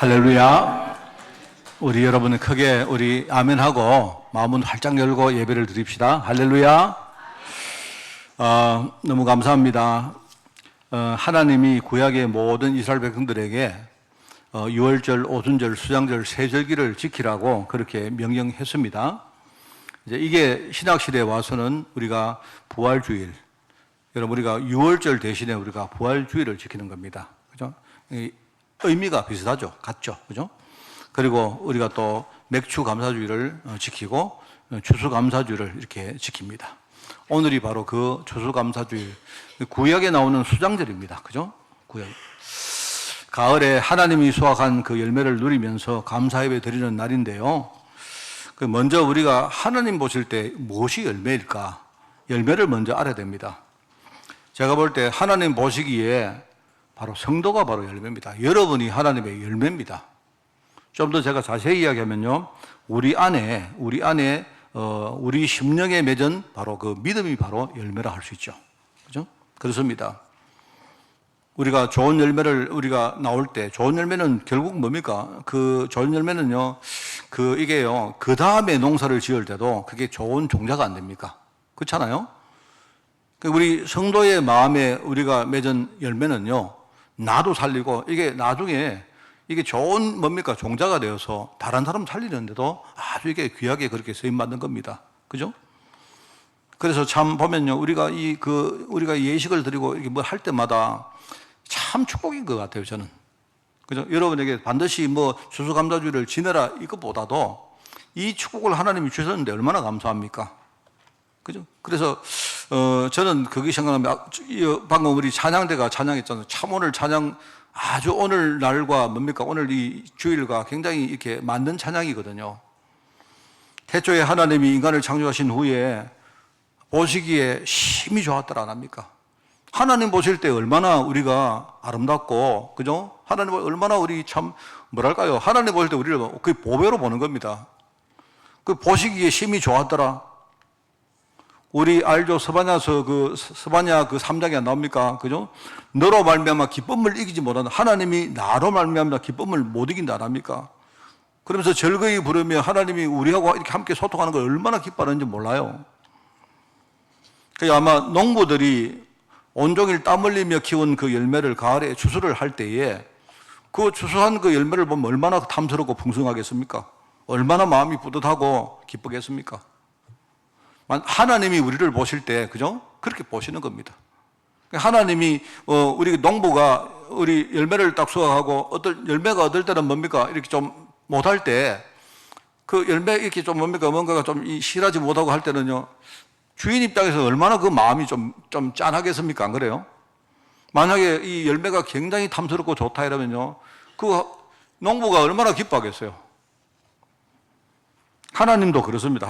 할렐루야. 우리 여러분 크게 우리 아멘하고 마음은 활짝 열고 예배를 드립시다. 할렐루야. 너무 감사합니다. 하나님이 구약의 모든 이스라엘 백성들에게 유월절, 오순절, 수장절, 세절기를 지키라고 그렇게 명령했습니다. 이제 이게 신학시대에 와서는 우리가 부활주일, 여러분 우리가 유월절 대신에 우리가 부활주일을 지키는 겁니다. 그죠? 의미가 비슷하죠. 같죠. 그죠? 그리고 우리가 또 맥추감사주일을 지키고 추수감사주일을 이렇게 지킵니다. 오늘이 바로 그 추수감사주일, 구약에 나오는 수장절입니다. 그죠? 구약. 가을에 하나님이 수확한 그 열매를 누리면서 감사예배 드리는 날인데요. 먼저 우리가 하나님 보실 때 무엇이 열매일까? 열매를 먼저 알아야 됩니다. 제가 볼 때 하나님 보시기에 바로 성도가 바로 열매입니다. 여러분이 하나님의 열매입니다. 좀 더 제가 자세히 이야기하면요, 우리 안에 우리 심령에 맺은 바로 그 믿음이 바로 열매라 할 수 있죠. 그죠? 그렇습니다. 우리가 좋은 열매를 우리가 나올 때, 좋은 열매는 결국 뭡니까? 그 좋은 열매는요, 이게요, 그 다음에 농사를 지을 때도 그게 좋은 종자가 안 됩니까? 그렇잖아요? 우리 성도의 마음에 우리가 맺은 열매는요, 나도 살리고, 이게 나중에 이게 좋은 뭡니까? 종자가 되어서 다른 사람 살리는데도 아주 이게 귀하게 그렇게 쓰임받는 겁니다. 그죠? 그래서 참 보면요, 우리가 우리가 예식을 드리고 이렇게 뭐 할 때마다 참 축복인 것 같아요, 저는. 그죠? 여러분에게 반드시 뭐 추수감사주일을 지내라 이것보다도 이 축복을 하나님이 주셨는데 얼마나 감사합니까? 그죠? 그래서, 저는 그게 생각나면, 방금 우리 찬양대가 찬양했잖아요. 참 오늘 찬양, 아주 오늘 날과 뭡니까? 오늘 이 주일과 굉장히 이렇게 맞는 찬양이거든요. 태초에 하나님이 인간을 창조하신 후에 보시기에 심히 좋았더라, 안 합니까? 하나님 보실 때 얼마나 우리가 아름답고, 그죠? 하나님 얼마나 우리 참, 뭐랄까요? 하나님 보실 때 우리를 거의 보배로 보는 겁니다. 그 보시기에 심히 좋았더라. 우리 알죠? 스바냐서 스바냐 3장에 안 나옵니까? 그죠? 너로 말미암아 기쁨을 이기지 못한다. 하나님이 나로 말미암아 기쁨을 못 이긴다 안 합니까? 그러면서 즐거이 부르며 하나님이 우리하고 이렇게 함께 소통하는 걸 얼마나 기뻐하는지 몰라요. 그러니까 아마 농부들이 온종일 땀 흘리며 키운 그 열매를 가을에 추수를 할 때에 그 추수한 그 열매를 보면 얼마나 탐스럽고 풍성하겠습니까? 얼마나 마음이 뿌듯하고 기쁘겠습니까? 하나님이 우리를 보실 때, 그죠? 그렇게 보시는 겁니다. 하나님이, 우리 농부가 우리 열매를 딱 수확하고 열매가 얻을 때는 뭡니까? 이렇게 좀 못할 때, 그 열매 이렇게 좀 뭡니까? 뭔가가 좀 실하지 못하고 할 때는요, 주인 입장에서 얼마나 그 마음이 좀 짠하겠습니까? 안 그래요? 만약에 이 열매가 굉장히 탐스럽고 좋다 이러면요, 그 농부가 얼마나 기뻐하겠어요? 하나님도 그렇습니다.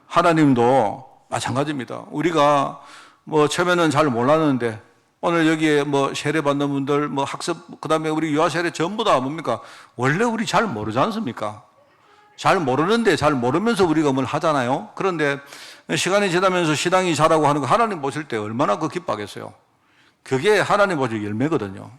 하나님도 마찬가지입니다. 우리가 뭐 처음에는 잘 몰랐는데 오늘 여기에 뭐 세례 받는 분들, 뭐 학습, 그 다음에 우리 유아 세례 전부 다 뭡니까? 원래 우리 잘 모르지 않습니까? 잘 모르는데 잘 모르면서 우리가 뭘 하잖아요. 그런데 시간이 지나면서 신앙이 자라고 하는 거 하나님 보실 때 얼마나 그 기뻐하겠어요. 그게 하나님 보실 열매거든요.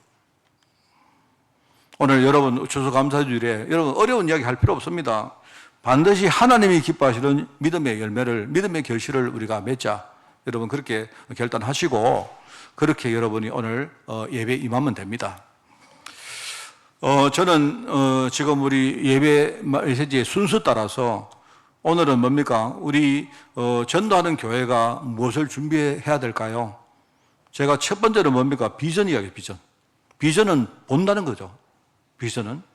오늘 여러분 추수감사주일에 여러분 어려운 이야기 할 필요 없습니다. 반드시 하나님이 기뻐하시는 믿음의 열매를, 믿음의 결실을 우리가 맺자. 여러분 그렇게 결단하시고 그렇게 여러분이 오늘 예배에 임하면 됩니다. 저는 지금 우리 예배 메시지의 순서 따라서 오늘은 뭡니까? 우리 전도하는 교회가 무엇을 준비해야 될까요? 제가 첫 번째는 뭡니까? 비전 이야기, 비전. 비전은 본다는 거죠. 비전은.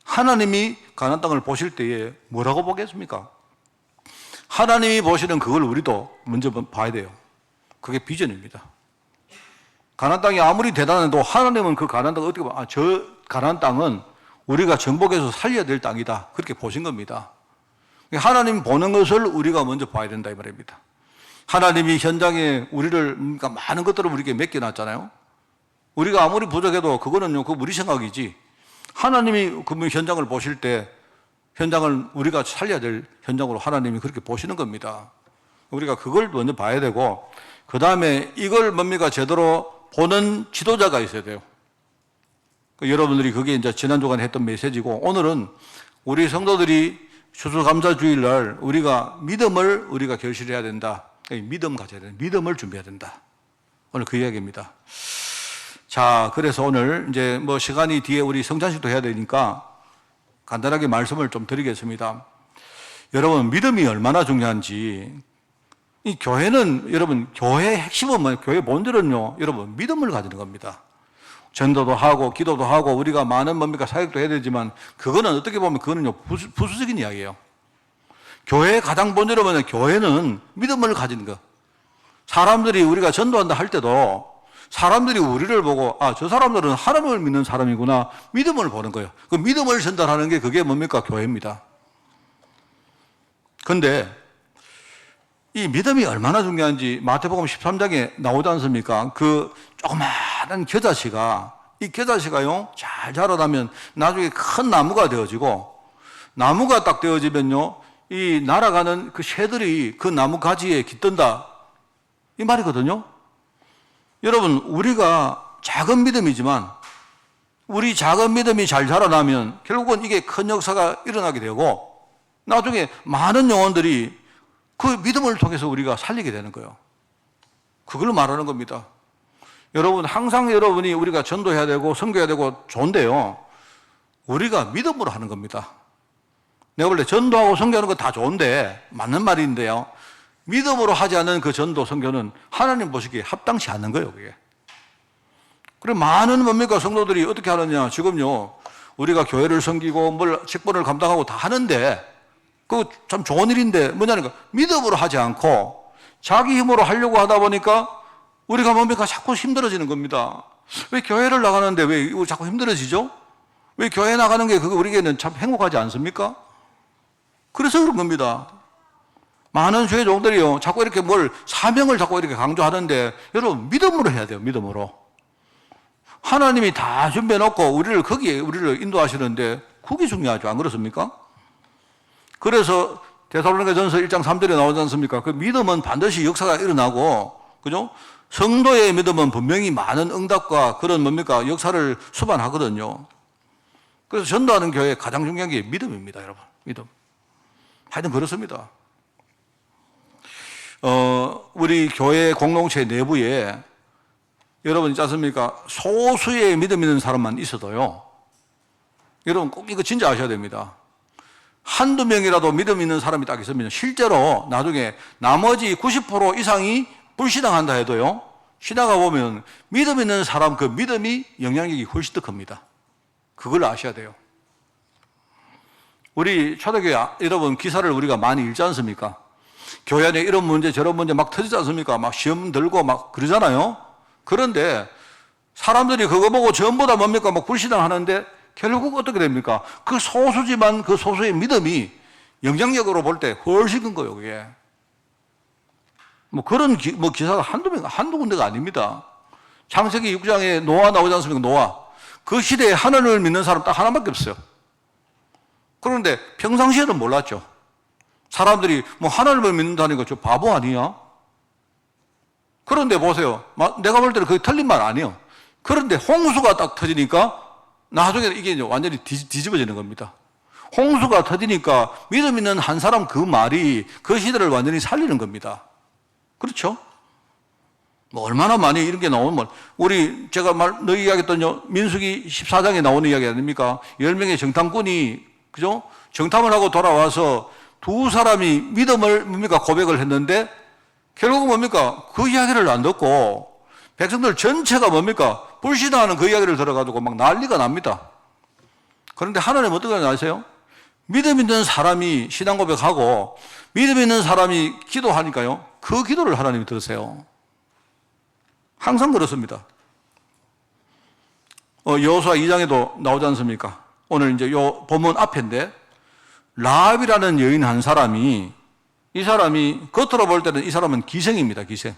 하나님이 가나안 땅을 보실 때에 뭐라고 보겠습니까? 하나님이 보시는 그걸 우리도 먼저 봐야 돼요. 그게 비전입니다. 가나안 땅이 아무리 대단해도 하나님은 그 가나안 땅을 어떻게 봐? 저 가나안 땅은 우리가 정복해서 살려야 될 땅이다. 그렇게 보신 겁니다. 하나님 보는 것을 우리가 먼저 봐야 된다 이 말입니다. 하나님이 현장에 우리를 그러니까 많은 것들을 우리에게 맡겨놨잖아요. 우리가 아무리 부족해도 그거는요, 그 우리 생각이지. 하나님이 그 현장을 보실 때 현장을 우리가 살려야 될 현장으로 하나님이 그렇게 보시는 겁니다. 우리가 그걸 먼저 봐야 되고 그 다음에 이걸 뭡니까? 제대로 보는 지도자가 있어야 돼요. 여러분들이 그게 이제 지난주간 했던 메시지고, 오늘은 우리 성도들이 추수감사주일날 우리가 믿음을 우리가 결실해야 된다. 믿음 가져야 된다. 믿음을 준비해야 된다. 오늘 그 이야기입니다. 자, 그래서 오늘 이제 뭐 시간이 뒤에 우리 성찬식도 해야 되니까 간단하게 말씀을 좀 드리겠습니다. 여러분, 믿음이 얼마나 중요한지, 이 교회는, 여러분, 교회의 핵심은 뭐예요? 교회의 본질은요, 여러분, 믿음을 가지는 겁니다. 전도도 하고, 기도도 하고, 우리가 많은 뭡니까, 사역도 해야 되지만, 그거는 어떻게 보면 그거는요, 부수적인 이야기예요. 교회의 가장 본질은 뭐냐, 교회는 믿음을 가지는 거. 사람들이 우리가 전도한다 할 때도, 사람들이 우리를 보고, 아, 저 사람들은 하나님을 믿는 사람이구나, 믿음을 보는 거예요. 그 믿음을 전달하는 게 그게 뭡니까? 교회입니다. 근데, 이 믿음이 얼마나 중요한지 마태복음 13장에 나오지 않습니까? 그 조그마한 겨자씨가, 이 겨자씨가요, 잘 자라나면 나중에 큰 나무가 되어지고, 나무가 딱 되어지면요, 이 날아가는 그 새들이 그 나무 가지에 깃든다. 이 말이거든요. 여러분, 우리가 작은 믿음이지만, 우리 작은 믿음이 잘 자라나면 결국은 이게 큰 역사가 일어나게 되고, 나중에 많은 영혼들이 그 믿음을 통해서 우리가 살리게 되는 거예요. 그걸 말하는 겁니다. 여러분, 항상 여러분이 우리가 전도해야 되고 선교해야 되고 좋은데요, 우리가 믿음으로 하는 겁니다. 내가 볼 때 전도하고 선교하는 거 다 좋은데, 맞는 말인데요, 믿음으로 하지 않은 그 전도 선교는 하나님 보시기에 합당치 않는 거예요, 그게. 그리고 많은 뭡니까 성도들이 어떻게 하느냐, 지금요 우리가 교회를 섬기고 뭘 직분을 감당하고 다 하는데, 그거 참 좋은 일인데 뭐냐니까, 믿음으로 하지 않고 자기 힘으로 하려고 하다 보니까 우리가 뭡니까, 자꾸 힘들어지는 겁니다. 왜 교회를 나가는데 왜 이거 자꾸 힘들어지죠? 왜 교회 나가는 게 그거 우리에게는 참 행복하지 않습니까? 그래서 그런 겁니다. 많은 주의 종들이요, 자꾸 이렇게 뭘 사명을 자꾸 이렇게 강조하는데, 여러분 믿음으로 해야 돼요. 믿음으로. 하나님이 다 준비해 놓고 우리를 거기에 우리를 인도하시는데 그게 중요하죠. 안 그렇습니까? 그래서 데살로니가전서 1장 3절에 나오지 않습니까? 그 믿음은 반드시 역사가 일어나고, 그죠? 성도의 믿음은 분명히 많은 응답과 그런 뭡니까, 역사를 수반하거든요. 그래서 전도하는 교회의 가장 중요한 게 믿음입니다, 여러분. 믿음. 하여튼 그렇습니다. 우리 교회 공동체 내부에 여러분 있지 않습니까? 소수의 믿음 있는 사람만 있어도요, 여러분 꼭 이거 진짜 아셔야 됩니다. 한두 명이라도 믿음 있는 사람이 딱 있으면 실제로 나중에 나머지 90% 이상이 불신앙한다 해도요, 신앙가 보면 믿음 있는 사람 그 믿음이 영향력이 훨씬 더 큽니다. 그걸 아셔야 돼요. 우리 초대교회 여러분 기사를 우리가 많이 읽지 않습니까? 교회 안에 이런 문제 저런 문제 막 터지지 않습니까? 막 시험 들고 막 그러잖아요. 그런데 사람들이 그거 보고 전부 다 뭡니까? 막 불신앙하는데 결국 어떻게 됩니까? 그 소수지만 그 소수의 믿음이 영향력으로 볼 때 훨씬 큰 거예요, 그게. 뭐 그런 기사가 한두 군데가 아닙니다. 창세기 6장에 노아 나오지 않습니까? 노아. 그 시대에 하나님을 믿는 사람 딱 하나밖에 없어요. 그런데 평상시에는 몰랐죠. 사람들이 뭐 하나님을 믿는다니까 저 바보 아니야? 그런데 보세요. 내가 볼 때는 그게 틀린 말 아니에요. 그런데 홍수가 딱 터지니까 나중에 이게 완전히 뒤집어지는 겁니다. 홍수가 터지니까 믿음 있는 한 사람 그 말이 그 시대를 완전히 살리는 겁니다. 그렇죠? 뭐 얼마나 많이 이런 게 나오면, 우리 제가 늘 이야기했던 민수기 14장에 나오는 이야기 아닙니까? 10명의 정탐꾼이, 그죠? 정탐을 하고 돌아와서 두 사람이 믿음을 뭡니까? 고백을 했는데 결국은 뭡니까? 그 이야기를 안 듣고 백성들 전체가 뭡니까? 불신앙하는 그 이야기를 들어가지고 막 난리가 납니다. 그런데 하나님 어떻게 하는지 아세요? 믿음 있는 사람이 신앙 고백하고 믿음 있는 사람이 기도하니까요, 그 기도를 하나님이 들으세요. 항상 그렇습니다. 여호수아 2장에도 나오지 않습니까? 오늘 이제 요 본문 앞인데, 라합이라는 여인 한 사람이, 이 사람이 겉으로 볼 때는 이 사람은 기생입니다, 기생.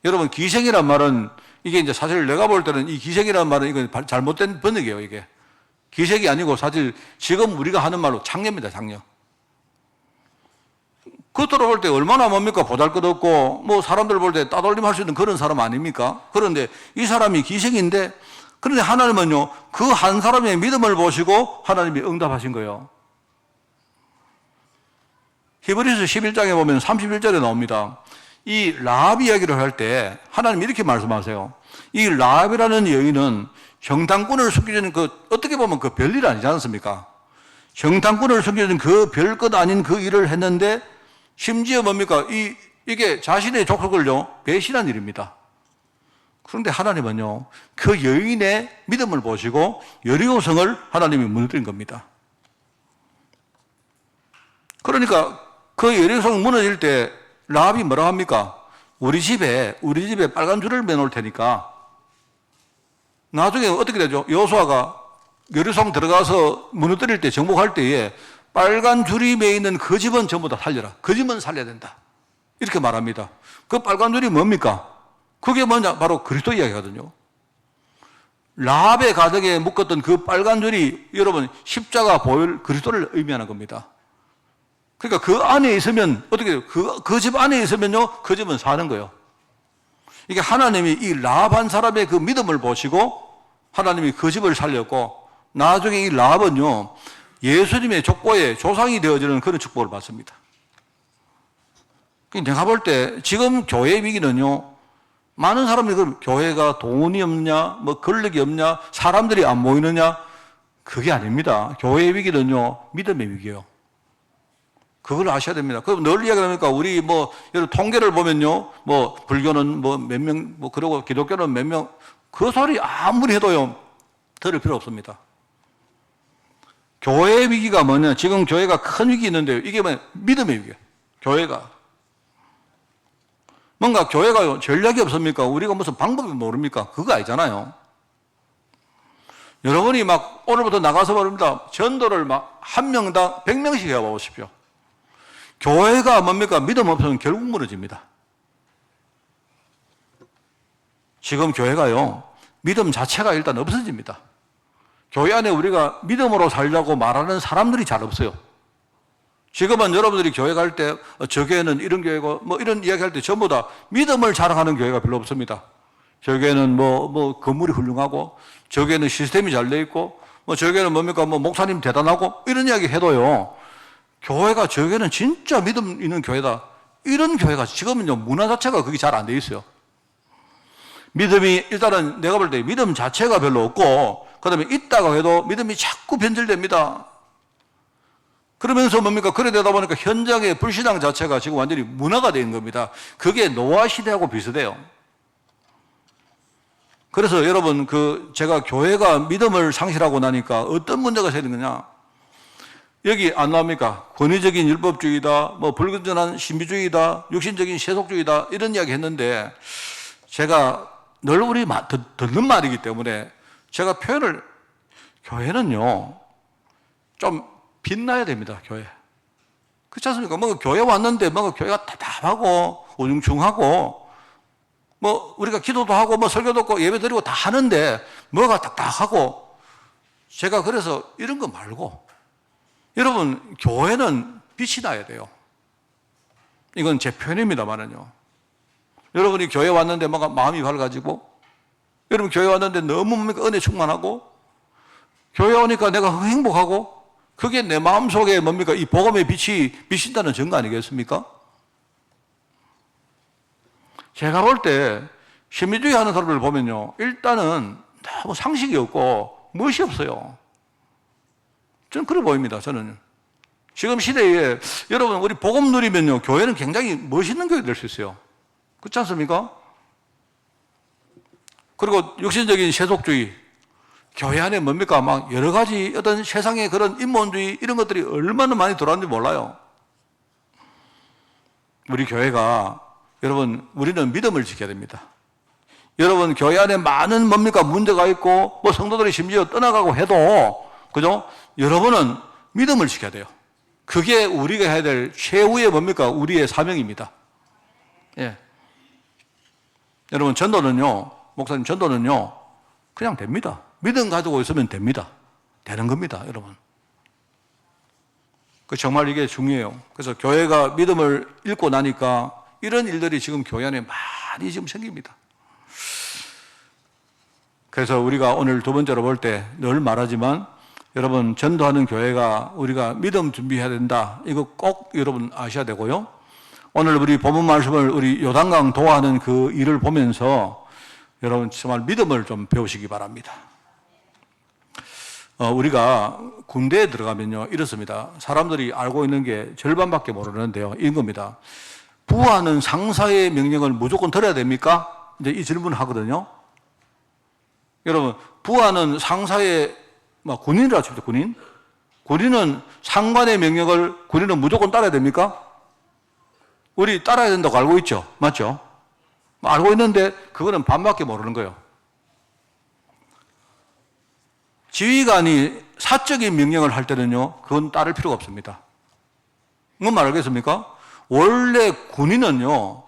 여러분, 기생이란 말은 이게 이제 사실 내가 볼 때는 이 기생이란 말은 이건 잘못된 번역이에요, 이게. 기생이 아니고 사실 지금 우리가 하는 말로 장녀입니다, 장녀. 겉으로 볼 때 얼마나 뭡니까? 보잘것없고 뭐 사람들 볼 때 따돌림 할 수 있는 그런 사람 아닙니까? 그런데 이 사람이 기생인데 그런데 하나님은요, 그 한 사람의 믿음을 보시고 하나님이 응답하신 거예요. 히브리서 11장에 보면 31절에 나옵니다. 이 라합 이야기를 할 때 하나님 이렇게 말씀하세요. 이 라합이라는 여인은 형탕꾼을 숨기는 어떻게 보면 그 별일 아니지 않습니까? 형탕꾼을 숨기는 그 별것 아닌 그 일을 했는데 심지어 뭡니까? 이게 자신의 족속을요, 배신한 일입니다. 그런데 하나님은요, 그 여인의 믿음을 보시고 여리고성을 하나님이 무너뜨린 겁니다. 그러니까 그 여리고성 무너질 때 라합이 뭐라고 합니까? 우리 집에 빨간 줄을 매놓을 테니까. 나중에 어떻게 되죠? 여호수아가 여리고성 들어가서 무너뜨릴 때, 정복할 때에 빨간 줄이 매 있는 그 집은 전부 다 살려라. 그 집은 살려야 된다. 이렇게 말합니다. 그 빨간 줄이 뭡니까? 그게 뭐냐? 바로 그리스도 이야기거든요. 라합의 가정에 묶었던 그 빨간 줄이 여러분 십자가 보혈 그리스도를 의미하는 겁니다. 그러니까 그 안에 있으면 어떻게 돼요? 그 집 안에 있으면요, 그 집은 사는 거예요. 이게 하나님이 이 라합 한 사람의 그 믿음을 보시고 하나님이 그 집을 살렸고 나중에 이 라합은요, 예수님의 족보의 조상이 되어지는 그런 축복을 받습니다. 내가 볼 때 지금 교회의 위기는요, 많은 사람들이 그럼 교회가 돈이 없냐, 뭐 권력이 없냐, 사람들이 안 모이느냐, 그게 아닙니다. 교회의 위기는요, 믿음의 위기예요. 그걸 아셔야 됩니다. 그럼 늘 이야기하니까 우리 여러 통계를 보면요, 불교는 몇 명, 그러고 기독교는 몇 명, 그 소리 아무리 해도요, 들을 필요 없습니다. 교회의 위기가 뭐냐? 지금 교회가 큰 위기 있는데요. 이게 믿음의 위기예요. 교회가. 뭔가 교회가 전략이 없습니까? 우리가 무슨 방법이 모릅니까? 그거 아니잖아요. 여러분이 오늘부터 나가서 말입니다. 전도를 한 명당 100명씩 해보십시오. 교회가 뭡니까? 믿음 없으면 결국 무너집니다. 지금 교회가요, 믿음 자체가 일단 없어집니다. 교회 안에 우리가 믿음으로 살자고 말하는 사람들이 잘 없어요. 지금은 여러분들이 교회 갈 때, 저 교회는 이런 교회고, 이런 이야기 할 때 전부 다 믿음을 자랑하는 교회가 별로 없습니다. 저 교회는 건물이 훌륭하고, 저 교회는 시스템이 잘 돼 있고, 저 교회는 뭡니까? 목사님 대단하고, 이런 이야기 해도요, 교회가 저 교회는 진짜 믿음 있는 교회다. 이런 교회가 지금은요, 문화 자체가 그게 잘 안 돼 있어요. 믿음이, 일단은 내가 볼 때 믿음 자체가 별로 없고, 그 다음에 있다고 해도 믿음이 자꾸 변질됩니다. 그러면서 뭡니까? 그래 되다 보니까 현장의 불신앙 자체가 지금 완전히 문화가 된 겁니다. 그게 노아 시대하고 비슷해요. 그래서 여러분, 제가 교회가 믿음을 상실하고 나니까 어떤 문제가 생기느냐? 여기 안 나옵니까? 권위적인 율법주의다, 불건전한 신비주의다, 육신적인 세속주의다, 이런 이야기 했는데, 제가 늘 우리 듣는 말이기 때문에 제가 표현을, 교회는요, 좀 빛나야 됩니다, 교회. 그렇지 않습니까? 교회 왔는데 교회가 답답하고 우중충하고 우리가 기도도 하고 설교도 하고 예배 드리고 다 하는데 뭐가 딱딱하고, 제가 그래서 이런 거 말고 여러분, 교회는 빛이 나야 돼요. 이건 제 표현입니다만은요. 여러분이 교회 왔는데 마음이 밝아지고, 여러분 교회 왔는데 너무 은혜 충만하고, 교회 오니까 내가 행복하고, 그게 내 마음속에 이 복음의 빛이 비친다는 증거 아니겠습니까? 제가 볼 때 신비주의 하는 사람들 보면요, 일단은 너무 상식이 없고 멋이 없어요. 저는 그래 보입니다. 저는 지금 시대에 여러분, 우리 복음 누리면요, 교회는 굉장히 멋있는 교회 될 수 있어요. 그렇지 않습니까? 그리고 육신적인 세속주의, 교회 안에 여러 가지 어떤 세상의 그런 인본주의 이런 것들이 얼마나 많이 들어왔는지 몰라요. 우리 교회가, 여러분, 우리는 믿음을 지켜야 됩니다. 여러분, 교회 안에 많은 문제가 있고, 성도들이 심지어 떠나가고 해도, 그죠? 여러분은 믿음을 지켜야 돼요. 그게 우리가 해야 될 최후의 우리의 사명입니다. 예. 여러분, 전도는요, 목사님, 전도는요, 그냥 됩니다. 믿음 가지고 있으면 됩니다. 되는 겁니다, 여러분. 정말 이게 중요해요. 그래서 교회가 믿음을 잃고 나니까 이런 일들이 지금 교회 안에 많이 지금 생깁니다. 그래서 우리가 오늘 두 번째로 볼 때 늘 말하지만 여러분, 전도하는 교회가 우리가 믿음 준비해야 된다. 이거 꼭 여러분 아셔야 되고요. 오늘 우리 본문 말씀을 우리 요단강 도하는 그 일을 보면서 여러분 정말 믿음을 좀 배우시기 바랍니다. 우리가 군대에 들어가면요, 이렇습니다. 사람들이 알고 있는 게 절반밖에 모르는데요. 이겁니다. 부하는 상사의 명령을 무조건 들어야 됩니까? 이제 이 질문을 하거든요. 여러분, 부하는 상사의, 군인이라 칩시다, 군인. 군인은 상관의 명령을 군인은 무조건 따라야 됩니까? 우리 따라야 된다고 알고 있죠? 맞죠? 알고 있는데 그거는 반밖에 모르는 거예요. 지휘관이 사적인 명령을 할 때는요, 그건 따를 필요가 없습니다. 뭔 말 알겠습니까? 원래 군인은요,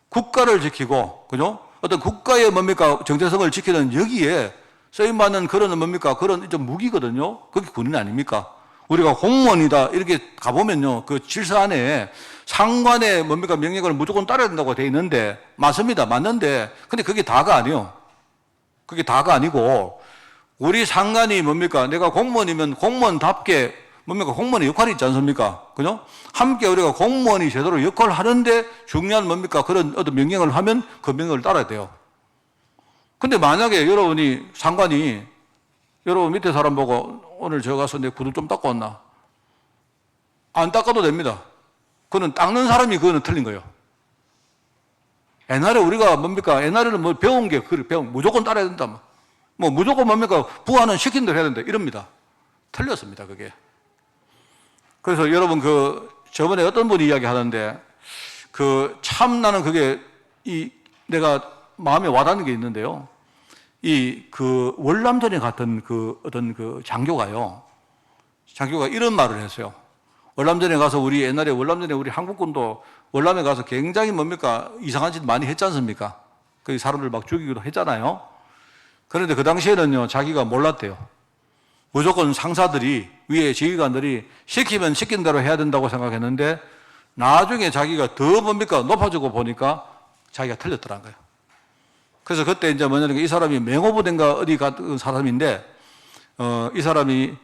국가를 지키고, 그죠? 어떤 국가의 뭡니까? 정체성을 지키는 여기에 쓰임받는 그런 뭡니까? 그런 좀 무기거든요? 그게 군인 아닙니까? 우리가 공무원이다, 이렇게 가보면요, 그 질서 안에 상관의 뭡니까? 명령을 무조건 따라야 된다고 돼 있는데, 맞습니다. 맞는데, 근데 그게 다가 아니에요. 그게 다가 아니고, 우리 상관이 뭡니까? 내가 공무원이면 공무원답게 뭡니까? 공무원의 역할이 있지 않습니까? 그죠? 함께 우리가 공무원이 제대로 역할을 하는데 중요한 뭡니까? 그런 어떤 명령을 하면 그 명령을 따라야 돼요. 근데 만약에 여러분이 상관이 여러분 밑에 사람 보고 오늘 저 가서 내 구두 좀 닦고 왔나? 안 닦아도 됩니다. 그거는 닦는 사람이 그거는 틀린 거예요. 옛날에 우리가 뭡니까? 옛날에는 뭐 배운 게 무조건 따라야 된다. 뭐 무조건 뭡니까? 부하는 시킨 대로 해야 된다. 이럽니다. 틀렸습니다, 그게. 그래서 여러분 저번에 어떤 분이 이야기 하는데 참 나는 그게 내가 마음에 와닿는 게 있는데요. 월남전에 갔던 어떤 장교가 이런 말을 했어요. 월남전에 가서 월남전에 우리 한국군도 월남에 가서 굉장히 뭡니까? 이상한 짓 많이 했지 않습니까? 그 사람들 막 죽이기도 했잖아요. 그런데 그 당시에는요, 자기가 몰랐대요. 무조건 상사들이, 위에 지휘관들이 시키면 시킨 대로 해야 된다고 생각했는데, 나중에 자기가 더 뭡니까? 높아지고 보니까 자기가 틀렸더란 거예요. 그래서 그때 이제 뭐냐면 이 사람이 맹호부대인가 어디 갔던 사람인데, 이 사람이,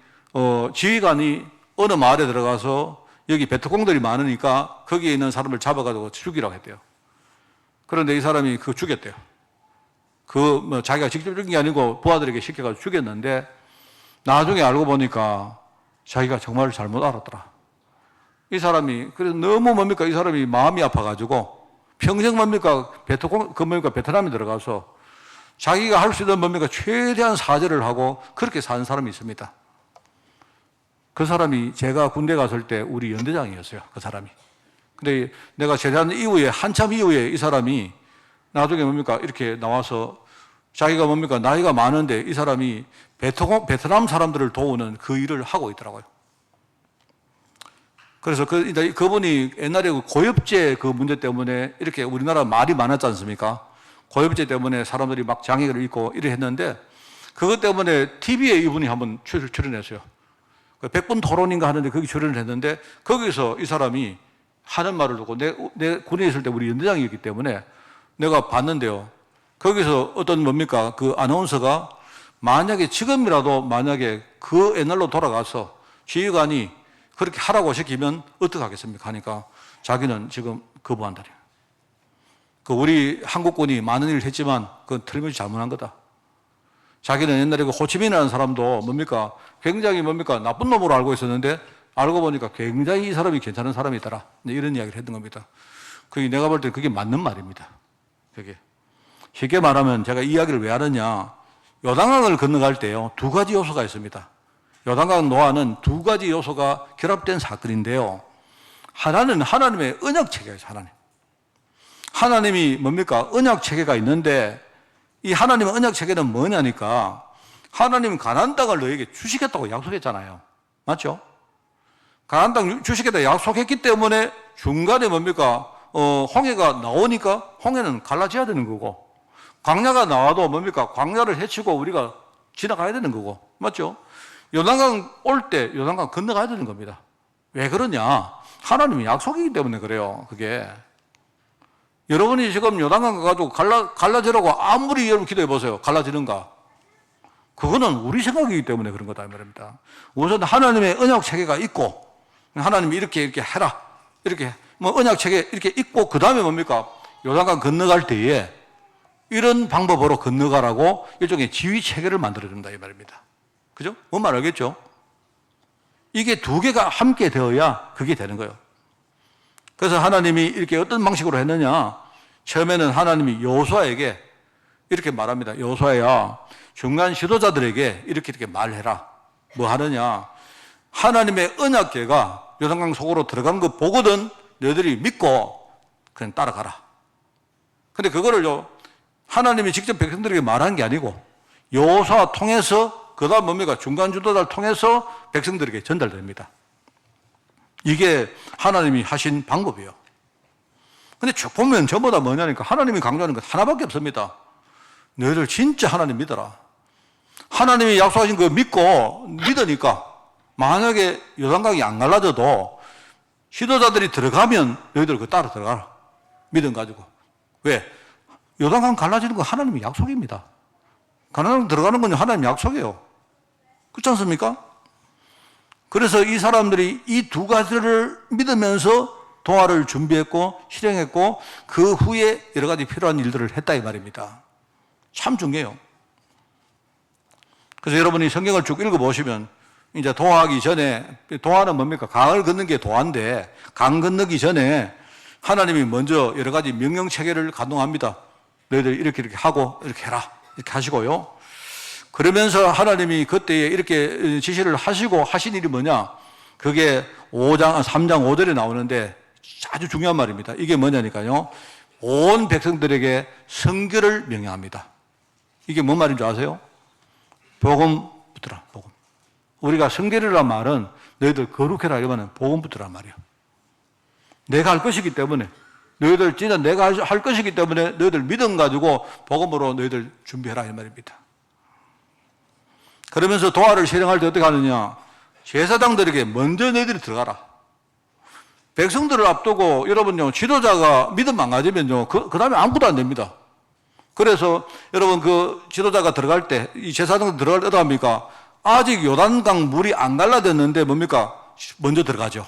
지휘관이 어느 마을에 들어가서 여기 베트콩들이 많으니까 거기에 있는 사람을 잡아가지고 죽이라고 했대요. 그런데 이 사람이 그거 죽였대요. 자기가 직접 죽인 게 아니고 부하들에게 시켜가지고 죽였는데 나중에 알고 보니까 자기가 정말 잘못 알았더라. 이 사람이, 그래서 너무 뭡니까? 이 사람이 마음이 아파가지고 평생 뭡니까? 베트남에 들어가서 자기가 할 수 있는 뭡니까? 최대한 사죄를 하고 그렇게 사는 사람이 있습니다. 그 사람이 제가 군대 갔을 때 우리 연대장이었어요. 그 사람이. 근데 내가 제대한 이후에, 한참 이후에 이 사람이 나중에 뭡니까? 이렇게 나와서 자기가 뭡니까? 나이가 많은데 이 사람이 베트남 사람들을 도우는 그 일을 하고 있더라고요. 그래서 그분이 옛날에 고엽제 그 문제 때문에 이렇게 우리나라 말이 많았지 않습니까? 고엽제 때문에 사람들이 막 장애를 입고 이래 했는데 그것 때문에 TV에 이분이 한번 출연했어요. 100분 토론인가 하는데 거기 출연을 했는데 거기서 이 사람이 하는 말을 듣고 내 군에 있을 때 우리 연대장이었기 때문에 내가 봤는데요. 거기서 어떤 뭡니까? 그 아나운서가 만약에 지금이라도 만약에 그 옛날로 돌아가서 지휘관이 그렇게 하라고 시키면 어떻게 하겠습니까? 하니까 자기는 지금 거부한다래요. 우리 한국군이 많은 일을 했지만 그건 틀림없이 잘못한 거다. 자기는 옛날에 호치민이라는 사람도 뭡니까? 굉장히 뭡니까? 나쁜 놈으로 알고 있었는데 알고 보니까 굉장히 이 사람이 괜찮은 사람이더라. 이런 이야기를 했던 겁니다. 내가 볼 때 그게 맞는 말입니다. 그게. 쉽게 말하면 제가 이 이야기를 왜 하느냐. 요단강을 건너갈 때요, 두 가지 요소가 있습니다. 요단강 노아는 두 가지 요소가 결합된 사건인데요. 하나는 하나님의 언약 체계예요, 하나님. 하나님이 뭡니까? 언약 체계가 있는데 이 하나님의 언약 체계는 뭐냐니까 하나님 가나안 땅을 너에게 주시겠다고 약속했잖아요. 맞죠? 가나안 땅 주시겠다 약속했기 때문에 중간에 뭡니까? 홍해가 나오니까 홍해는 갈라져야 되는 거고 광야가 나와도 뭡니까? 광야를 헤치고 우리가 지나가야 되는 거고 맞죠? 요단강 올 때 요단강 건너가야 되는 겁니다. 왜 그러냐? 하나님의 약속이기 때문에 그래요. 그게 여러분이 지금 요단강 가가지고 갈라지라고 아무리 여러분 기도해 보세요. 갈라지는가? 그거는 우리 생각이기 때문에 그런 거다 이 말입니다. 우선 하나님의 언약 체계가 있고 하나님이 이렇게 해라 이렇게 뭐 언약 체계 이렇게 있고 그 다음에 뭡니까? 요단강 건너갈 때에 이런 방법으로 건너가라고 일종의 지휘 체계를 만들어준다 이 말입니다. 그죠? 뭔 말 알겠죠? 이게 두 개가 함께 되어야 그게 되는 거예요. 그래서 하나님이 이렇게 어떤 방식으로 했느냐? 처음에는 하나님이 여호수아에게 이렇게 말합니다. 여호수아야, 중간 지도자들에게 이렇게 말해라. 뭐 하느냐? 하나님의 언약궤가 요단강 속으로 들어간 거 보거든 너희들이 믿고 그냥 따라가라. 근데 그거를요, 하나님이 직접 백성들에게 말한 게 아니고 여호수아 통해서 그 다음 뭡니까? 중간 지도자를 통해서 백성들에게 전달됩니다. 이게 하나님이 하신 방법이에요. 근데 쭉 보면 전부 다 뭐냐니까 하나님이 강조하는 것 하나밖에 없습니다. 너희들 진짜 하나님 믿어라. 하나님이 약속하신 거 믿고 믿으니까 만약에 요단강이 안 갈라져도 지도자들이 들어가면 너희들 그거 따라 들어가라. 믿음 가지고. 왜? 요단강 갈라지는 건 하나님의 약속입니다. 가나안 들어가는 건 하나님의 약속이에요. 그렇지 않습니까? 그래서 이 사람들이 이 두 가지를 믿으면서 동화를 준비했고 실행했고 그 후에 여러 가지 필요한 일들을 했다 이 말입니다. 참 중요해요. 그래서 여러분이 성경을 쭉 읽어보시면 이제 동화하기 전에, 동화는 뭡니까? 강을 걷는 게 동화인데 강 건너기 전에 하나님이 먼저 여러 가지 명령 체계를 가동합니다. 너희들 이렇게 하고 이렇게 해라 이렇게 하시고요. 그러면서 하나님이 그때에 이렇게 지시를 하시고 하신 일이 뭐냐? 그게 3장 5절에 나오는데 아주 중요한 말입니다. 이게 뭐냐니까요. 온 백성들에게 성결을 명령합니다. 이게 뭔 말인 줄 아세요? 복음 붙들라, 복음. 우리가 성결이라는 말은 너희들 거룩해라 이러면 복음 붙들란 말이에요. 내가 할 것이기 때문에 너희들 진짜 내가 할 것이기 때문에 너희들 믿음 가지고 복음으로 너희들 준비해라 이 말입니다. 그러면서 도화를 실행할 때 어떻게 하느냐? 제사장들에게 먼저 너희들이 들어가라. 백성들을 앞두고 여러분요, 지도자가 믿음 망가지면요, 그 다음에 아무것도 안 됩니다. 그래서 여러분 그 지도자가 들어갈 때, 이 제사장들 들어갈 때 어떻게 합니까? 아직 요단강 물이 안 갈라졌는데 뭡니까? 먼저 들어가죠.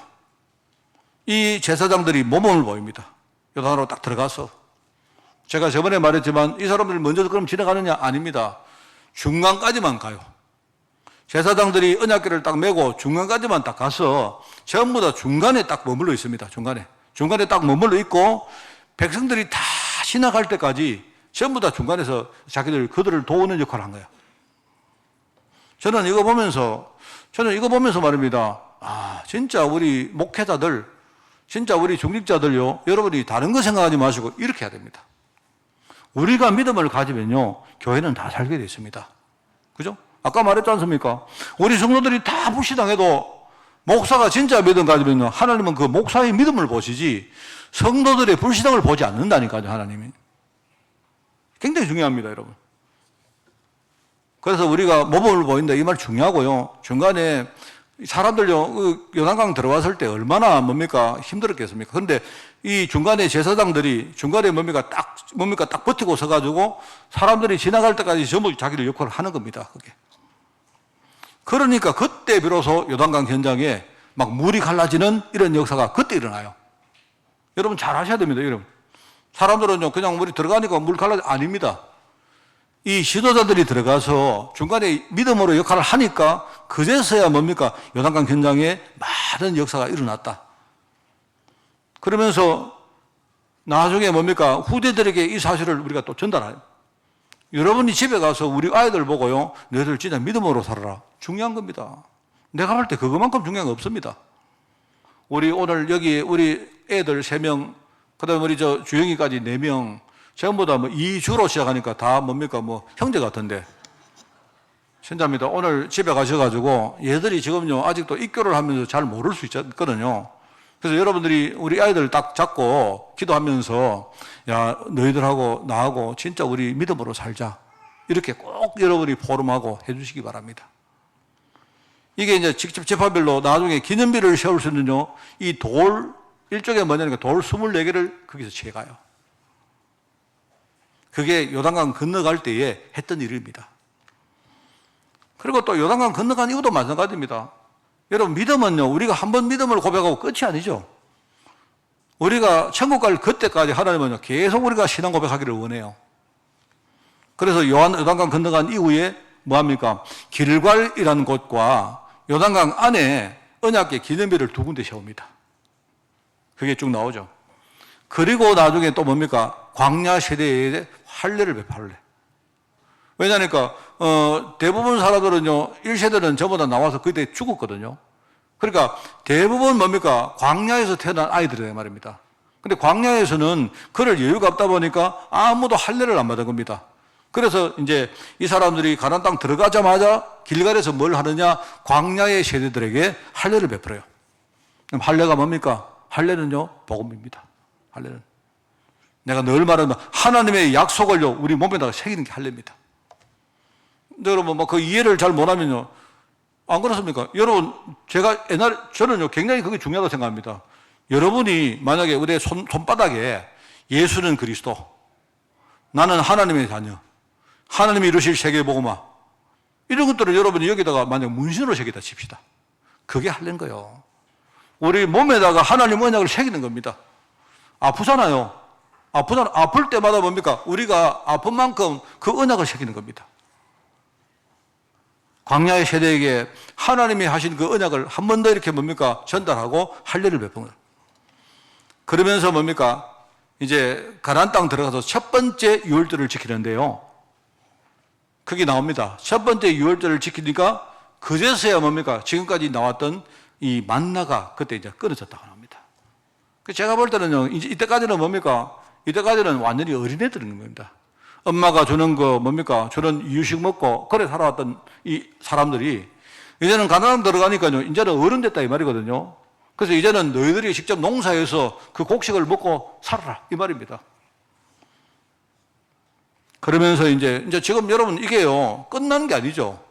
이 제사장들이 모범을 보입니다. 요단으로 딱 들어가서. 제가 저번에 말했지만 이 사람들 먼저 그럼 지나가느냐? 아닙니다. 중간까지만 가요. 제사장들이 언약궤를 딱 메고 중간까지만 딱 가서 전부 다 중간에 딱 머물러 있습니다. 중간에 딱 머물러 있고 백성들이 다 지나갈 때까지 전부 다 중간에서 그들을 도우는 역할을 한 거야. 저는 이거 보면서 말입니다. 아, 진짜 우리 목회자들, 진짜 우리 중직자들요, 여러분이 다른 거 생각하지 마시고 이렇게 해야 됩니다. 우리가 믿음을 가지면요, 교회는 다 살게 되어 있습니다. 그죠? 아까 말했지 않습니까? 우리 성도들이 다 불신앙해도 목사가 진짜 믿음 가지면 하나님은 그 목사의 믿음을 보시지 성도들의 불신앙을 보지 않는다니까요, 하나님이. 굉장히 중요합니다, 여러분. 그래서 우리가 모범을 보인다 이 말 중요하고요. 중간에 사람들요, 요단강 들어왔을 때 얼마나 힘들었겠습니까? 그런데 이 중간에 제사장들이 중간에 딱 버티고 서가지고 사람들이 지나갈 때까지 전부 자기들 역할을 하는 겁니다, 그게. 그러니까 그때 비로소 요단강 현장에 막 물이 갈라지는 이런 역사가 그때 일어나요. 여러분 잘 아셔야 됩니다, 여러분. 사람들은요, 그냥 물이 들어가니까 물 아닙니다. 이 지도자들이 들어가서 중간에 믿음으로 역할을 하니까 그제서야 요단강 현장에 많은 역사가 일어났다. 그러면서 나중에 후대들에게 이 사실을 우리가 또 전달해요. 여러분이 집에 가서 우리 아이들 보고요, 너희들 진짜 믿음으로 살아라. 중요한 겁니다. 내가 볼 때 그것만큼 중요한 거 없습니다. 우리 오늘 여기 우리 애들 3명, 그 다음에 우리 주영이까지 4명, 전부 다 이주로 시작하니까 다 형제 같은데. 진짜입니다. 오늘 집에 가셔가지고 얘들이 지금요, 아직도 입교를 하면서 잘 모를 수 있거든요. 그래서 여러분들이 우리 아이들 딱 잡고 기도하면서 야, 너희들하고 나하고 진짜 우리 믿음으로 살자. 이렇게 꼭 여러분이 포럼하고 해주시기 바랍니다. 이게 이제 직접 재파별로 나중에 기념비를 세울 수 있는요, 이 돌, 일종의 뭐냐니까 돌 24개를 거기서 채가요. 그게 요단강 건너갈 때에 했던 일입니다. 그리고 또 요단강 건너간 이유도 마찬가지입니다. 여러분, 믿음은요, 우리가 한 번 믿음을 고백하고 끝이 아니죠. 우리가 천국 갈 그때까지 하나님은요, 계속 우리가 신앙 고백하기를 원해요. 그래서 요단강 건너간 이후에 뭐합니까? 길갈이라는 곳과 요단강 안에 언약궤 기념비를 두 군데 세웁니다. 그게 쭉 나오죠. 그리고 나중에 또 뭡니까? 광야 세대에 할례를 베풀래. 왜냐니까 대부분 사람들은요, 1세대는 저보다 나와서 그때 죽었거든요. 그러니까 대부분 뭡니까? 광야에서 태어난 아이들이란 말입니다. 근데 광야에서는 그럴 여유가 없다 보니까 아무도 할례를 안 받은 겁니다. 그래서 이제 이 사람들이 가나안 땅 들어가자마자 길갈에서 뭘 하느냐? 광야의 세대들에게 할례를 베풀어요. 그럼 할례가 뭡니까? 할례는요, 복음입니다. 할례는. 내가 늘 말하는 하나님의 약속을요, 우리 몸에다가 새기는 게 할례입니다. 근데 여러분, 그 이해를 잘 못하면요, 안 그렇습니까? 여러분, 제가 저는요, 굉장히 그게 중요하다고 생각합니다. 여러분이 만약에 우리 손바닥에 예수는 그리스도, 나는 하나님의 자녀, 하나님이 이루실 세계복음화, 이런 것들을 여러분이 여기다가 만약 문신으로 새기다 칩시다. 그게 할례인 거예요. 우리 몸에다가 하나님 언약을 새기는 겁니다. 아프잖아요. 아플 때마다 뭡니까? 우리가 아픈 만큼 그 언약을 새기는 겁니다. 광야의 세대에게 하나님이 하신 그 언약을 한 번 더 이렇게 뭡니까? 전달하고 할례를 베푸는 거예요. 그러면서 뭡니까? 이제 가나안 땅 들어가서 첫 번째 유월절을 지키는데요. 그게 나옵니다. 첫 번째 유월절을 지키니까 그제서야 뭡니까? 지금까지 나왔던 이 만나가 그때 이제 끊어졌다고 합니다. 제가 볼 때는요, 이제 이때까지는 뭡니까? 이때까지는 완전히 어린애들인 겁니다. 엄마가 주는 거 뭡니까? 주는 이유식 먹고 그래 살아왔던 이 사람들이 이제는 가나안 들어가니까요, 이제는 어른 됐다 이 말이거든요. 그래서 이제는 너희들이 직접 농사해서 그 곡식을 먹고 살아라 이 말입니다. 그러면서 이제 지금 여러분 이게요, 끝나는 게 아니죠.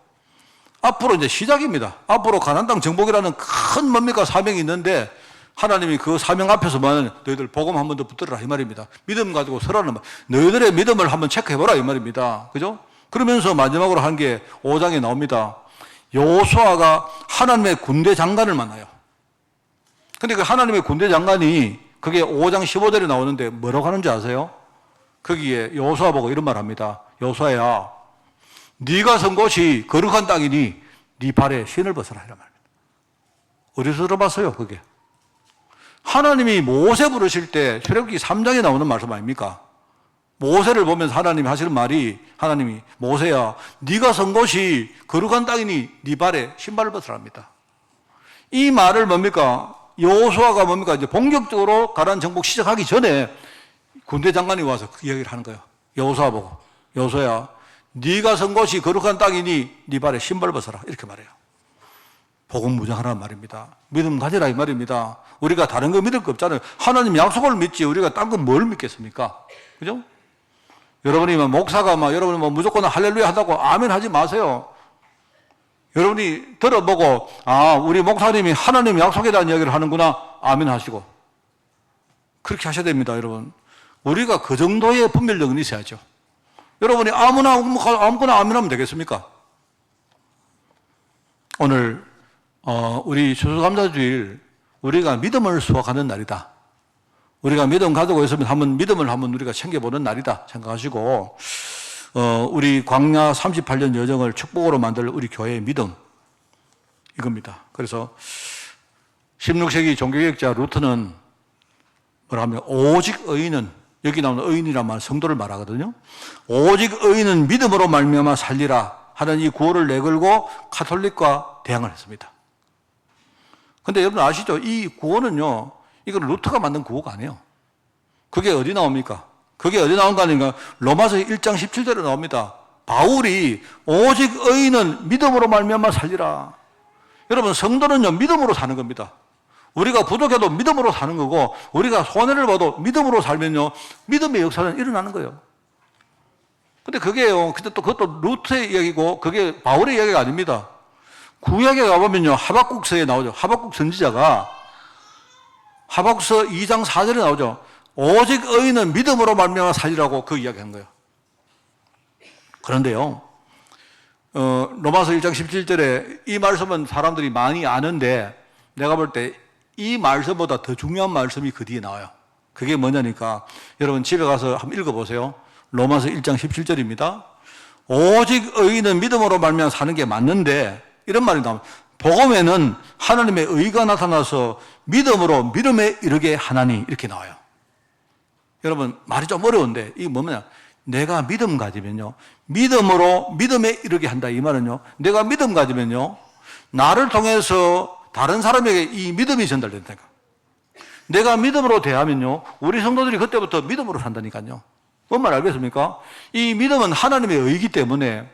앞으로 이제 시작입니다. 앞으로 가나안 땅 정복이라는 큰 뭡니까? 사명이 있는데 하나님이 그 사명 앞에서만 너희들 복음 한 번 더 붙들어라 이 말입니다. 믿음 가지고 서라는 말. 너희들의 믿음을 한번 체크해보라 이 말입니다. 그죠? 그러면서 마지막으로 한 게 5장에 나옵니다. 여호수아가 하나님의 군대 장관을 만나요. 근데 그 하나님의 군대 장관이 그게 5장 15절에 나오는데 뭐라고 하는지 아세요? 거기에 여호수아 보고 이런 말 합니다. 여호수아야, 네가 선 곳이 거룩한 땅이니 네 발에 신을 벗어라 이런 말입니다. 어디서 들어봤어요 그게? 하나님이 모세 부르실 때 출애굽기 3장에 나오는 말씀 아닙니까? 모세를 보면서 하나님이 하시는 말이, 하나님이 모세야, 네가 선 곳이 거룩한 땅이니 네 발에 신발을 벗으랍니다. 이 말을 뭡니까? 여호수아가 뭡니까? 이제 본격적으로 가나안 정복 시작하기 전에 군대 장관이 와서 그 이야기를 하는 거예요. 여호수아 보고, 여호수아야, 네가 선 곳이 거룩한 땅이니 네 발에 신발을 벗어라 이렇게 말해요. 복음 무장하라는 말입니다. 믿음 가지라 이 말입니다. 우리가 다른 거 믿을 거 없잖아요. 하나님 약속을 믿지 우리가 딴 건 뭘 믿겠습니까? 그죠? 여러분이 목사가 여러분이 무조건 할렐루야 한다고 아멘 하지 마세요. 여러분이 들어보고 우리 목사님이 하나님 약속에 대한 이야기를 하는구나 아멘 하시고 그렇게 하셔야 됩니다. 여러분, 우리가 그 정도의 분별력은 있어야죠. 여러분이 아무거나 아멘 하면 되겠습니까? 오늘 우리 추수감사주일 우리가 믿음을 수확하는 날이다. 우리가 믿음 가지고 있으면 믿음을 한번 우리가 챙겨보는 날이다 생각하시고 우리 광야 38년 여정을 축복으로 만들 우리 교회의 믿음 이겁니다. 그래서 16세기 종교개혁자 루터는 뭐라 하면 오직 의인은, 여기 나오는 의인이란 말 성도를 말하거든요. 오직 의인은 믿음으로 말미암아 살리라 하는 이 구호를 내걸고 가톨릭과 대항을 했습니다. 근데 여러분 아시죠? 이 구호는요, 이건 루터가 만든 구호가 아니에요. 그게 어디 나옵니까? 그게 어디 나온가 하니까 로마서 1장 17절에 나옵니다. 바울이 오직 의인은 믿음으로 말미암아 살리라. 여러분, 성도는요 믿음으로 사는 겁니다. 우리가 부족해도 믿음으로 사는 거고, 우리가 손해를 봐도 믿음으로 살면요 믿음의 역사는 일어나는 거예요. 근데 그게요, 근데 또 그것도 루터의 이야기고 그게 바울의 이야기가 아닙니다. 구약에 가보면요 하박국서에 나오죠. 하박국 선지자가 하박국서 2장 4절에 나오죠. 오직 의인은 믿음으로 말미암아 살리라고 그 이야기한 거예요. 그런데요, 로마서 1장 17절에 이 말씀은 사람들이 많이 아는데 내가 볼 때 이 말씀보다 더 중요한 말씀이 그 뒤에 나와요. 그게 뭐냐니까 여러분 집에 가서 한번 읽어보세요. 로마서 1장 17절입니다. 오직 의인은 믿음으로 말미암아 사는 게 맞는데 이런 말이 나옵니다. 복음에는 하나님의 의가 나타나서 믿음으로 믿음에 이르게 하나니 이렇게 나와요. 여러분 말이 좀 어려운데 이게 뭐냐? 내가 믿음 가지면요 믿음으로 믿음에 이르게 한다. 이 말은요 내가 믿음 가지면요 나를 통해서 다른 사람에게 이 믿음이 전달된다니까. 내가 믿음으로 대하면요 우리 성도들이 그때부터 믿음으로 산다니까요. 뭔 말 알겠습니까? 이 믿음은 하나님의 의이기 때문에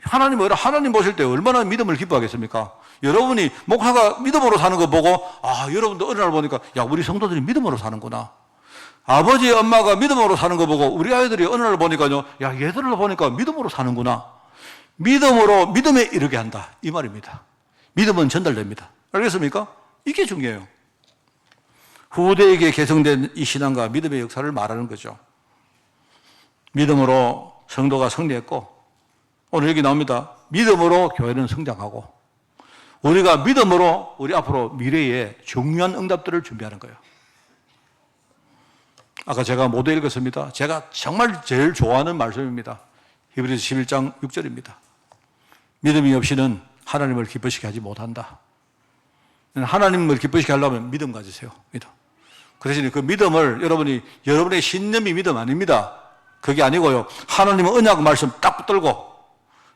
하나님 보실 때 얼마나 믿음을 기뻐하겠습니까? 여러분이 목사가 믿음으로 사는 거 보고 여러분도 어느 날 보니까 야 우리 성도들이 믿음으로 사는구나. 아버지 엄마가 믿음으로 사는 거 보고 우리 아이들이 어느 날 보니까요 야 얘들을 보니까 믿음으로 사는구나. 믿음으로 믿음에 이르게 한다 이 말입니다. 믿음은 전달됩니다. 알겠습니까? 이게 중요해요. 후대에게 개성된 이 신앙과 믿음의 역사를 말하는 거죠. 믿음으로 성도가 승리했고 오늘 여기 나옵니다. 믿음으로 교회는 성장하고 우리가 믿음으로 우리 앞으로 미래에 중요한 응답들을 준비하는 거예요. 아까 제가 못 읽었습니다. 제가 정말 제일 좋아하는 말씀입니다. 히브리서 11장 6절입니다. 믿음이 없이는 하나님을 기쁘시게 하지 못한다. 하나님을 기쁘시게 하려면 믿음 가지세요. 믿음. 그 대신에 그 믿음을 여러분의 신념이 믿음 아닙니다. 그게 아니고요. 하나님은 언약 말씀 딱 붙들고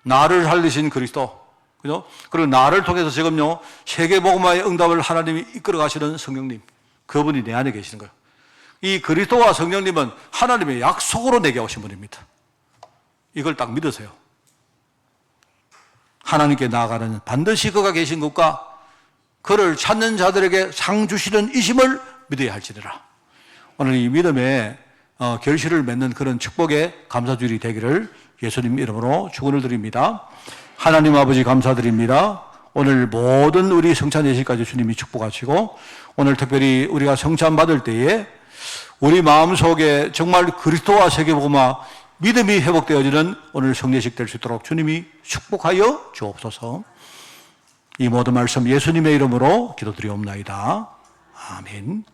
나를 살리신 그리스도, 그죠? 그리고 나를 통해서 지금요 세계복음화의 응답을 하나님이 이끌어 가시는 성령님, 그분이 내 안에 계시는 거예요. 이 그리스도와 성령님은 하나님의 약속으로 내게 오신 분입니다. 이걸 딱 믿으세요. 하나님께 나아가는 반드시 그가 계신 것과 그를 찾는 자들에게 상 주시는 이심을 믿어야 할지니라. 오늘 이 믿음의 결실을 맺는 그런 축복의 감사주일이 되기를 예수님 이름으로 축원을 드립니다. 하나님 아버지 감사드립니다. 오늘 모든 우리 성찬 예식까지 주님이 축복하시고 오늘 특별히 우리가 성찬 받을 때에 우리 마음속에 정말 그리스도와 세계복음화 믿음이 회복되어지는 오늘 성례식 될 수 있도록 주님이 축복하여 주옵소서. 이 모든 말씀 예수님의 이름으로 기도드리옵나이다. 아멘.